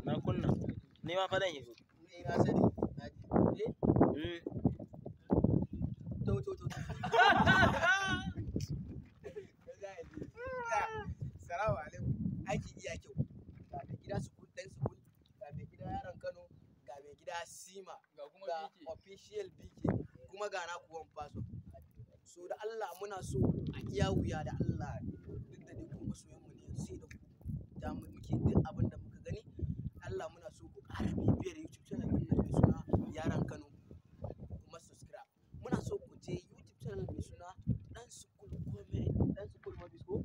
Na kunna. Ni ma fadan yazo. Na sani. Salamu alaikum. Aiki iya kyau. Ga mai gida sukul ɗan sukul, ga mai gida yaron Kano, ga mai gida Sima, ga official BK, kuma ga na kuwan faso. So da Allah muna so a iya wuya da Allah duk da dai kuma masoyan mu ne sai da ku da muke duk abin da muka gani. Allah muna so ku ƙara bibiyar YouTube channel ɗin nan mai suna yaron Kano kuma subscribe. Muna so ku je YouTube channel mai suna ɗan sukul comedy, ɗan sukul movies ko?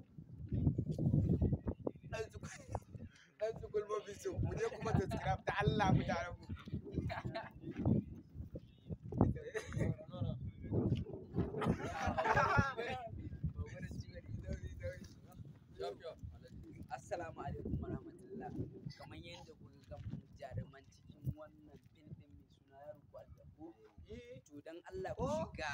Dan su gulma biso mu je kuma subscribe da Allah mu tare mu. Assalamu alaikum warahmatullah. Kamar yadda kuka ga mu jaruman cikin wannan fim din mai suna Yaron Kwalgo. To dan Allah ku shiga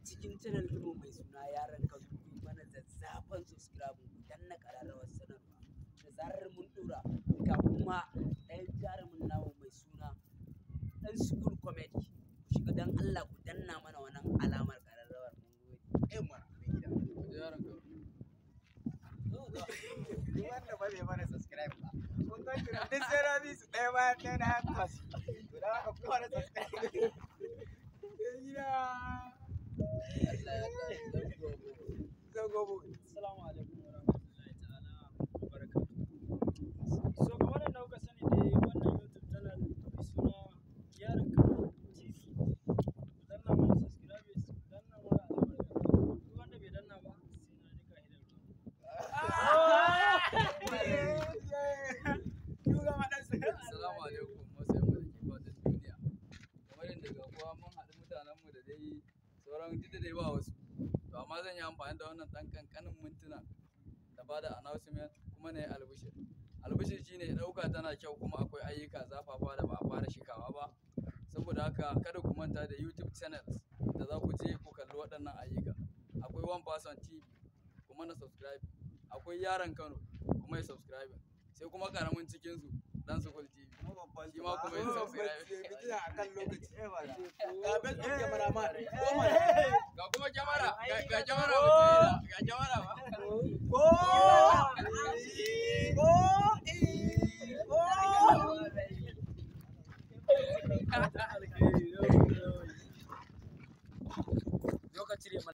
cikin channel din mai suna Yaron Kano ku yi mana zazzafan subscribe ku danna ƙararrawar sanarwa. Da zarar mun dora ga kuma ɗayan jarumin namu mai suna ɗan sukul comedy ku shiga dan Allah ku danna mana wannan alamar ƙararrawar mun gode. Mana mai gida. Yaron Kano. Duk wanda ba zai mana subscribe ba. Kun ga shi duk sai rabi su ɗaya bayan ɗaya na haka su. To da haka kuma da subscribe. Mai gida. Allah ya ƙara Zagobo. Assalamu alaikum warahmatullahi ta'ala wabarakatuh. So kamar yadda kuka sani dai wannan YouTube channel mai suna Yaron Kano TV. Ku danna mana subscribe, ku danna mana alamar ƙarfi. Duk wanda bai danna ba sai na nika hidan Assalamu alaikum masoyan mu da ke fatan duniya. Kamar yadda ga kowa mun haɗu mutanen mu da dai sauran duk da dai ba wasu. To amma zan yi amfani da wannan ɗan ƙanƙanin mintuna da ba da announcement kuma na yi albishir. Albishir shine ɗauka tana kyau kuma akwai ayyuka zafafa da ba a fara shikawa ba. Saboda haka kada ku manta da YouTube channels da za ku je ku kalli waɗannan ayyuka. Akwai One Person TV kuma na subscribe. Akwai Yaron Kano kuma ya subscribe. Sai kuma ƙaramin cikinsu Dan Sukul TV. Shi ma kuma ya subscribe. Bijira a kan lokaci. Ga best of cameraman. Ga kuma kyamara. Ga kyamara mutum ga kyamara ba. Zo ka cire mana.